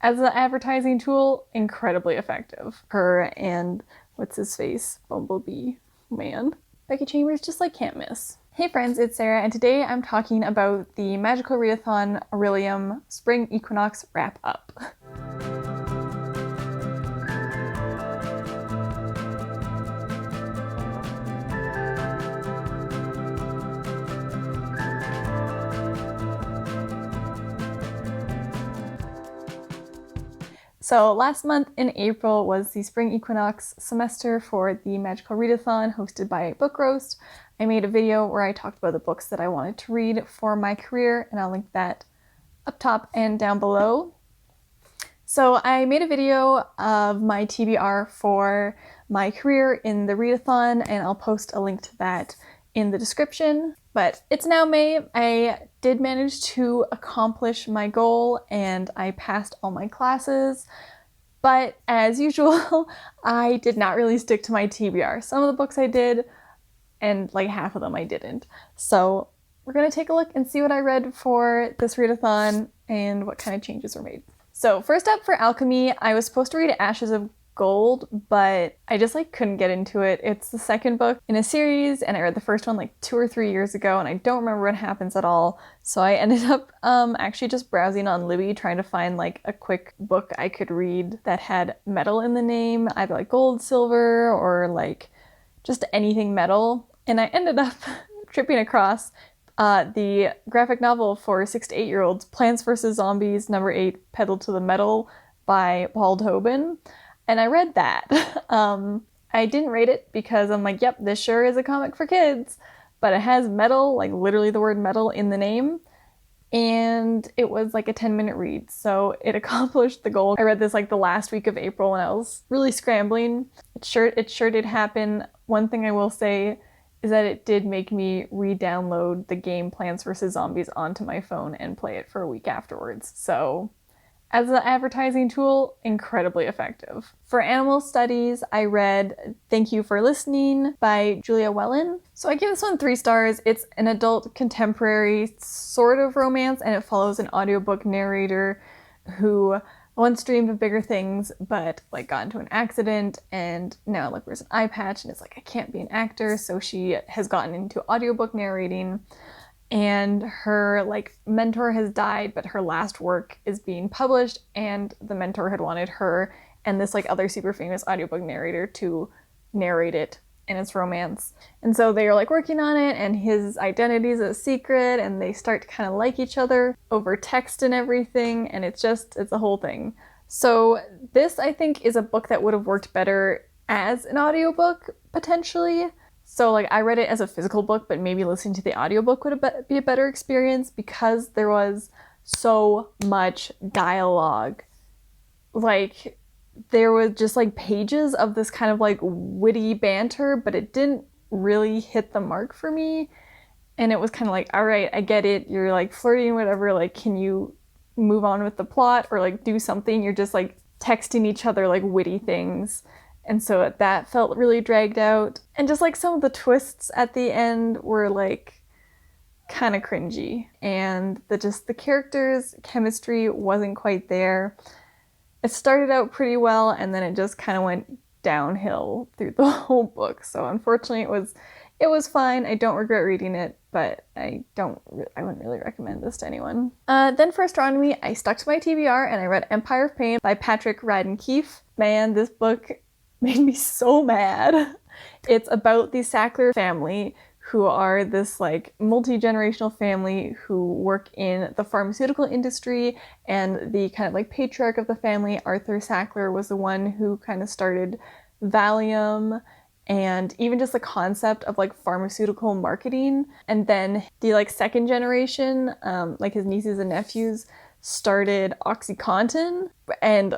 As an advertising tool, incredibly effective. Her and what's his face? Bumblebee man. Becky Chambers just like can't miss. Hey friends, it's Sarah, and today I'm talking about the Magical Readathon Orilium Spring Equinox wrap-up. So last month in April was the Spring Equinox semester for the Magical Readathon hosted by Book Roast. I made a video where I talked about the books that I wanted to read for my career, and I'll link that up top and down below. So I made a video of my TBR for my career in the readathon, and I'll post a link to that in the description. But it's now May. I did manage to accomplish my goal and I passed all my classes. But as usual, I did not really stick to my TBR. Some of the books I did, and like half of them I didn't. So we're gonna take a look and see what I read for this readathon and what kind of changes were made. So first up for Alchemy, I was supposed to read Ashes of Gold, but I just like couldn't get into it. It's the second book in a series and I read the first one like 2 or 3 years ago and I don't remember what happens at all. So I ended up actually just browsing on Libby trying to find like a quick book I could read that had metal in the name, either like gold, silver, or like just anything metal. And I ended up tripping across the graphic novel for 6 to 8-year-olds, Plants vs. Zombies, number 8, Petal to the Metal by Wilde. And I read that. I didn't rate it because I'm like, yep, this sure is a comic for kids, but it has metal, like literally the word metal in the name. And it was like a 10-minute read, so it accomplished the goal. I read this like the last week of April when I was really scrambling. It sure did happen. One thing I will say is that it did make me re-download the game Plants vs. Zombies onto my phone and play it for a week afterwards. So as an advertising tool, incredibly effective. For animal studies, I read Thank You for Listening by Julia Whelan. So I give this one 3 stars. It's an adult contemporary sort of romance, and it follows an audiobook narrator who once dreamed of bigger things, but like got into an accident and now like wears an eye patch and it's like, I can't be an actor. So she has gotten into audiobook narrating. And her like mentor has died, but her last work is being published, and the mentor had wanted her and this like other super famous audiobook narrator to narrate it, and it's romance. And so they're like working on it, and his identity is a secret, and they start to kind of like each other over text and everything, and it's a whole thing. So this, I think, is a book that would have worked better as an audiobook, potentially. So like I read it as a physical book, but maybe listening to the audiobook would be a better experience because there was so much dialogue. Like there was just like pages of this kind of like witty banter, but it didn't really hit the mark for me. And it was kind of like, all right, I get it. You're like flirting, whatever. Like, can you move on with the plot or like do something? You're just like texting each other like witty things. And so that felt really dragged out. And just like some of the twists at the end were like kind of cringy. And the characters' chemistry wasn't quite there. It started out pretty well and then it just kind of went downhill through the whole book. So unfortunately it was fine. I don't regret reading it, but I wouldn't really recommend this to anyone. Then for Astronomy, I stuck to my TBR and I read Empire of Pain by Patrick Radden Keefe. Man, this book made me so mad. It's about the Sackler family, who are this like multi-generational family who work in the pharmaceutical industry, and the kind of like patriarch of the family, Arthur Sackler, was the one who kind of started Valium and even just the concept of like pharmaceutical marketing. And then the like second generation, like his nieces and nephews, started OxyContin, and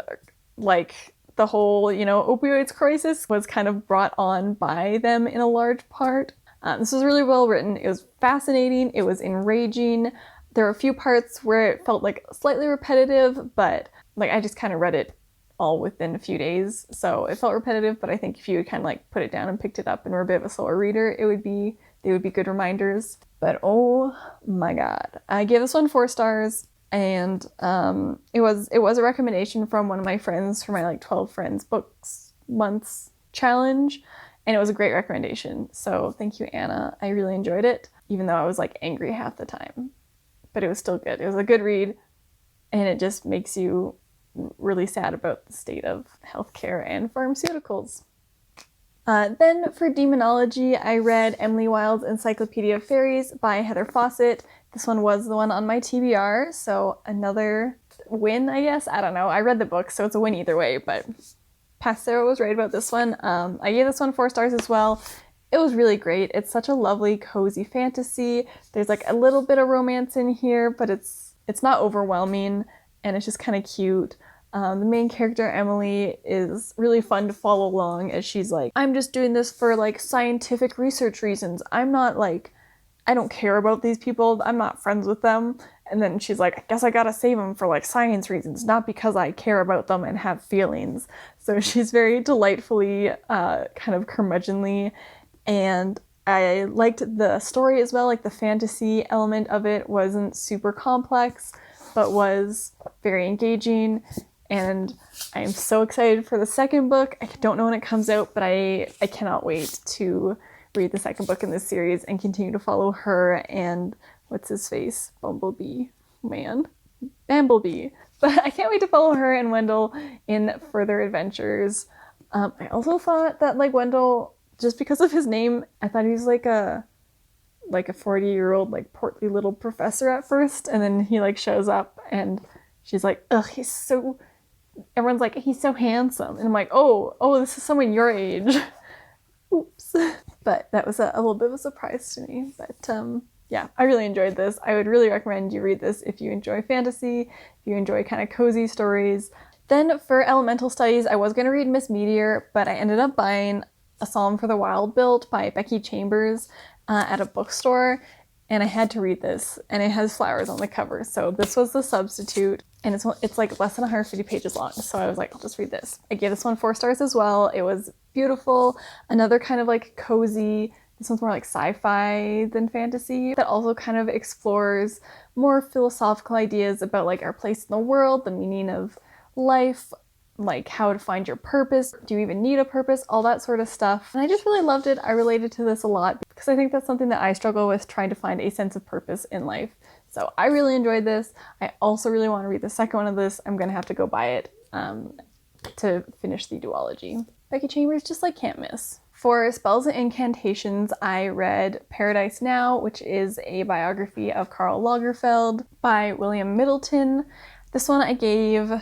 like the whole, opioids crisis was kind of brought on by them in a large part. This was really well written. It was fascinating. It was enraging. There were a few parts where it felt like slightly repetitive, but like I just kind of read it all within a few days. So it felt repetitive, but I think if you would kind of like put it down and picked it up and were a bit of a slower reader, they would be good reminders. But oh my God. I gave this one 4 stars. And it was a recommendation from one of my friends for my like 12 friends books months challenge, and it was a great recommendation. So thank you, Anna. I really enjoyed it, even though I was like angry half the time, but it was still good. It was a good read, and it just makes you really sad about the state of healthcare and pharmaceuticals. Then for Demonology, I read Emily Wilde's Encyclopedia of Faeries by Heather Fawcett. This one was the one on my TBR, so another win, I guess. I don't know. I read the book, so it's a win either way, but Past Sarah was right about this one. I gave this one 4 stars as well. It was really great. It's such a lovely, cozy fantasy. There's like a little bit of romance in here, but it's not overwhelming, and it's just kind of cute. The main character, Emily, is really fun to follow along as she's like, I'm just doing this for like scientific research reasons. I'm not like, I don't care about these people. I'm not friends with them. And then she's like, I guess I gotta save them for like science reasons, not because I care about them and have feelings. So she's very delightfully kind of curmudgeonly, and I liked the story as well. Like the fantasy element of it wasn't super complex, but was very engaging. And I'm so excited for the second book. I don't know when it comes out, but I cannot wait to read the second book in this series and continue to follow her and what's his face? Bumblebee. Man. Bamblebee. But I can't wait to follow her and Wendell in further adventures. I also thought that like Wendell, just because of his name, I thought he was like a 40-year-old like portly little professor at first, and then he like shows up and she's like, ugh, everyone's like, he's so handsome. And I'm like, oh, this is someone your age. Oops. But that was a little bit of a surprise to me. But yeah, I really enjoyed this. I would really recommend you read this if you enjoy fantasy, if you enjoy kind of cozy stories. Then for elemental studies, I was going to read Miss Meteor, but I ended up buying A Psalm for the Wild Built by Becky Chambers at a bookstore. And I had to read this, and it has flowers on the cover. So this was the substitute, and it's like less than 150 pages long. So I was like, I'll just read this. I gave this one 4 stars as well. It was beautiful. Another kind of like cozy, this one's more like sci-fi than fantasy, that also kind of explores more philosophical ideas about like our place in the world, the meaning of life, like how to find your purpose. Do you even need a purpose? All that sort of stuff. And I just really loved it. I related to this a lot because I think that's something that I struggle with, trying to find a sense of purpose in life. So I really enjoyed this. I also really want to read the second one of this. I'm going to have to go buy it to finish the duology. Becky Chambers just like can't miss. For Spells and Incantations, I read Paradise Now, which is a biography of Karl Lagerfeld by William Middleton. This one I gave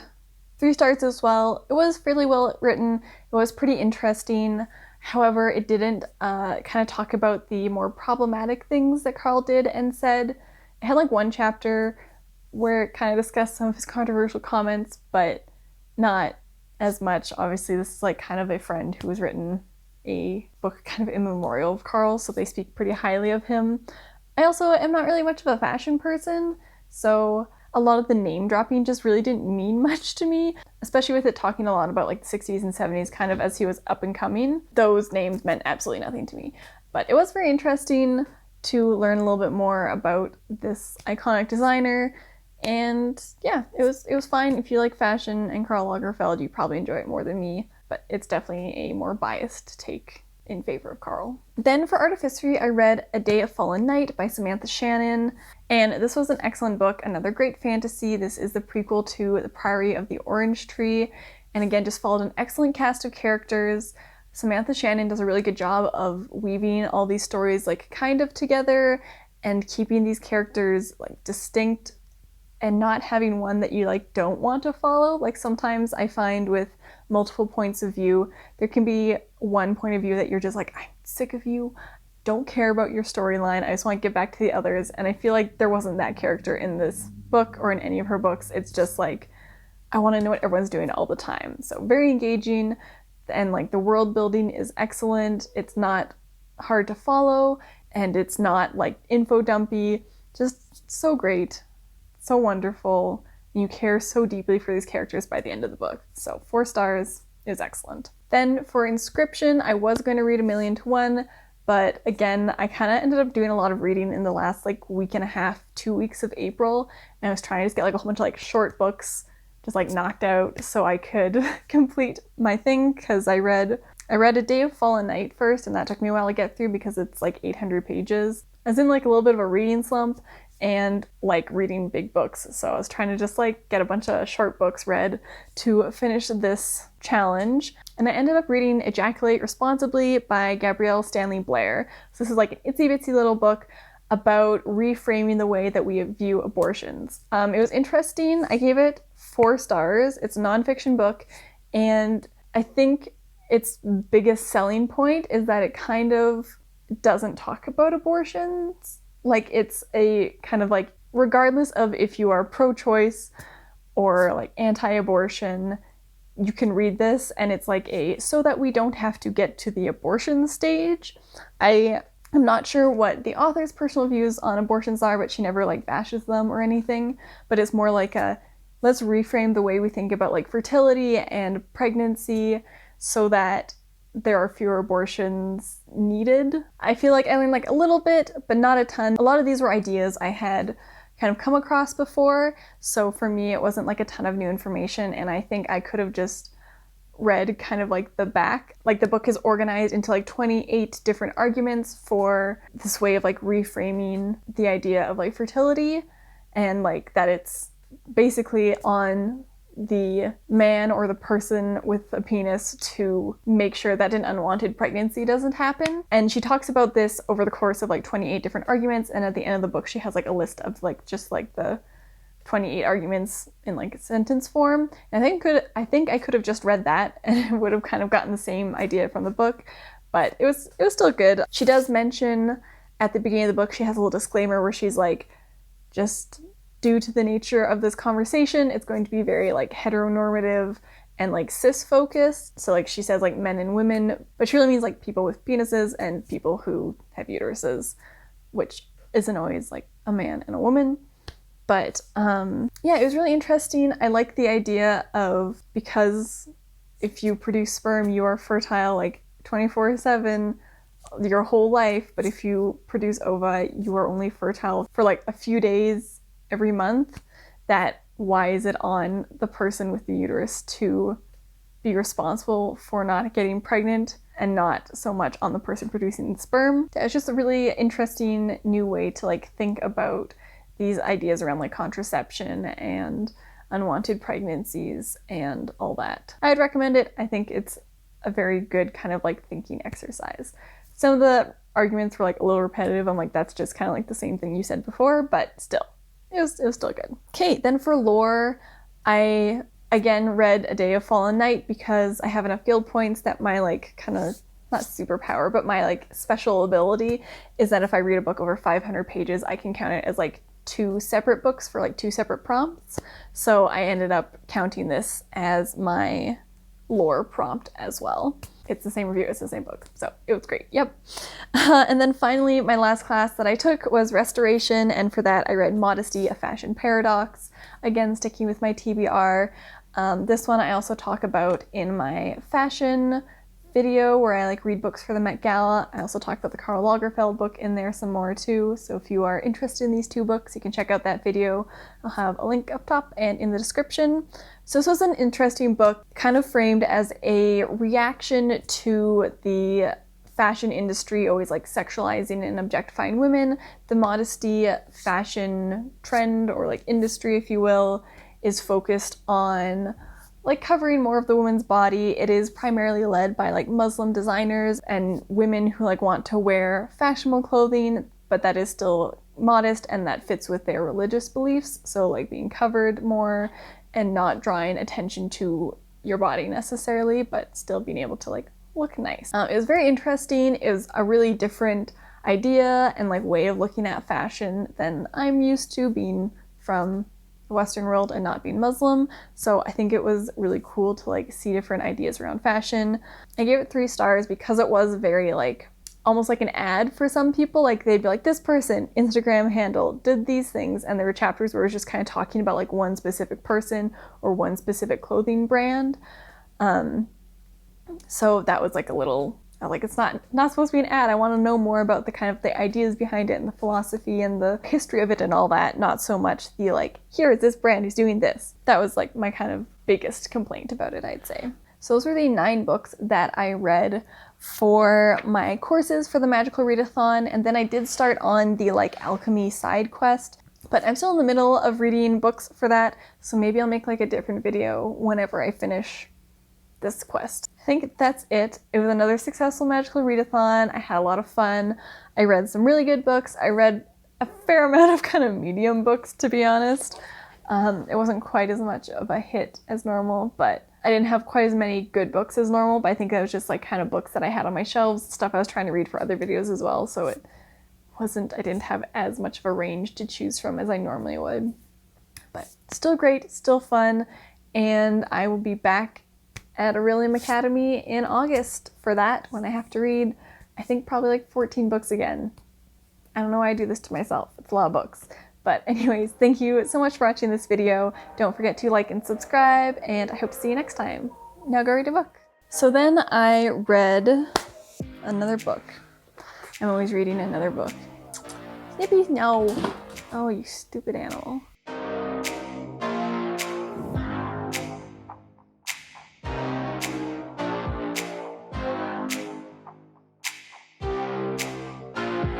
3 stars as well. It was fairly well written. It was pretty interesting. However, it didn't kind of talk about the more problematic things that Karl did and said. It had like one chapter where it kind of discussed some of his controversial comments, but not as much. Obviously, this is like kind of a friend who has written a book kind of in memorial of Karl, so they speak pretty highly of him. I also am not really much of a fashion person, so a lot of the name dropping just really didn't mean much to me, especially with it talking a lot about like the 60s and 70s kind of as he was up and coming. Those names meant absolutely nothing to me. But it was very interesting to learn a little bit more about this iconic designer, and yeah, it was fine. If you like fashion and Karl Lagerfeld, you probably enjoy it more than me, but it's definitely a more biased take in favor of Karl. Then for Artificery, I read A Day of Fallen Night by Samantha Shannon, and this was an excellent book, another great fantasy. This is the prequel to The Priory of the Orange Tree, and again, just followed an excellent cast of characters. Samantha Shannon does a really good job of weaving all these stories like kind of together and keeping these characters like distinct and not having one that you like don't want to follow. Like sometimes I find with multiple points of view, there can be one point of view that you're just like, I'm sick of you, don't care about your storyline, I just want to get back to the others. And I feel like there wasn't that character in this book or in any of her books. It's just like, I want to know what everyone's doing all the time. So very engaging, and like the world building is excellent. It's not hard to follow, and it's not like info dumpy. Just so great, so wonderful. You care so deeply for these characters by the end of the book. So 4 stars is excellent. Then for Inscription, I was going to read A Million to One, But again, I kind of ended up doing a lot of reading in the last like week and a half, 2 weeks of April, and I was trying to just get like a whole bunch of like short books just like knocked out so I could complete my thing, because I read A Day of Fallen Night first, and that took me a while to get through because it's like 800 pages. I was in like a little bit of a reading slump and like reading big books, so I was trying to just like get a bunch of short books read to finish this challenge. And I ended up reading Ejaculate Responsibly by Gabrielle, Stanley, Blair. So this is like an itsy bitsy little book about reframing the way that we view abortions. It was interesting. I gave it 4 stars. It's a nonfiction book, and I think its biggest selling point is that it kind of doesn't talk about abortions. Like, it's a kind of like, regardless of if you are pro-choice or like anti-abortion, you can read this, and it's like so that we don't have to get to the abortion stage. I'm not sure what the author's personal views on abortions are, but she never like bashes them or anything, but it's more like let's reframe the way we think about like fertility and pregnancy so that there are fewer abortions needed. I feel like I learned like a little bit, but not a ton. A lot of these were ideas I had kind of come across before, so for me it wasn't like a ton of new information, and I think I could have just read kind of like the back. Like, the book is organized into like 28 different arguments for this way of like reframing the idea of like fertility, and like that it's basically on the man or the person with a penis to make sure that an unwanted pregnancy doesn't happen. And she talks about this over the course of like 28 different arguments, and at the end of the book she has like a list of like just like the 28 arguments in like a sentence form. And I think I could have just read that and it would have kind of gotten the same idea from the book, but it was still good. She does mention at the beginning of the book, she has a little disclaimer where she's like, just due to the nature of this conversation, it's going to be very like heteronormative and like cis focused. So like she says like men and women, but she really means like people with penises and people who have uteruses, which isn't always like a man and a woman. But yeah, it was really interesting. I like the idea of, because if you produce sperm, you are fertile like 24/7 your whole life, but if you produce ova, you are only fertile for like a few days every month. That why is it on the person with the uterus to be responsible for not getting pregnant and not so much on the person producing the sperm? It's just a really interesting new way to like think about these ideas around like contraception and unwanted pregnancies and all that. I'd recommend it. I think it's a very good kind of like thinking exercise. Some of the arguments were like a little repetitive. I'm like, that's just kind of like the same thing you said before, but still, it was still good. Okay, then for lore, I again read A Day of Fallen Night because I have enough guild points that my like kind of, not superpower, but my like special ability is that if I read a book over 500 pages, I can count it as like 2 separate books for like 2 separate prompts. So I ended up counting this as my lore prompt as well. It's the same review, it's the same book, so it was great. Yep. And then finally, my last class that I took was Restoration, and for that I read Modesty, A Fashion Paradox. Again, sticking with my TBR. This one I also talk about in my fashion video where I like read books for the Met Gala. I also talk about the Karl Lagerfeld book in there some more too, so if you are interested in these 2 books, you can check out that video. I'll have a link up top and in the description. So this was an interesting book, kind of framed as a reaction to the fashion industry always like sexualizing and objectifying women. The Modesty fashion trend, or like industry if you will, is focused on like covering more of the woman's body. It is primarily led by like Muslim designers and women who like want to wear fashionable clothing, but that is still modest and that fits with their religious beliefs. So like being covered more and not drawing attention to your body necessarily, but still being able to like look nice. It was very interesting. It was a really different idea and like way of looking at fashion than I'm used to, being from the Western world and not being Muslim. So I think it was really cool to like see different ideas around fashion. I gave it 3 stars because it was very like almost like an ad for some people. Like they'd be like, this person, Instagram handle, did these things, and there were chapters where it was just kind of talking about like one specific person or one specific clothing brand. So that was like a little like it's not supposed to be an ad. I want to know more about the kind of the ideas behind it and the philosophy and the history of it and all that, not so much the like, here is this brand who's doing this. That was like my kind of biggest complaint about it, I'd say. So those were the 9 books that I read for my courses for the Magical Readathon, and then I did start on the like Alchemy side quest, but I'm still in the middle of reading books for that, so maybe I'll make like a different video whenever I finish this quest. I think that's it. It was another successful Magical Readathon. I had a lot of fun. I read some really good books. I read a fair amount of kind of medium books, to be honest. It wasn't quite as much of a hit as normal, but I didn't have quite as many good books as normal, but I think that was just like kind of books that I had on my shelves, stuff I was trying to read for other videos as well, so it wasn't, I didn't have as much of a range to choose from as I normally would. But still great, still fun, and I will be back at Orilium Academy in August for that, when I have to read, I think probably like 14 books again. I don't know why I do this to myself, it's a lot of books. But anyways, thank you so much for watching this video. Don't forget to like and subscribe, and I hope to see you next time. Now go read a book. So then I read another book. I'm always reading another book. Snippy, no. Oh, you stupid animal.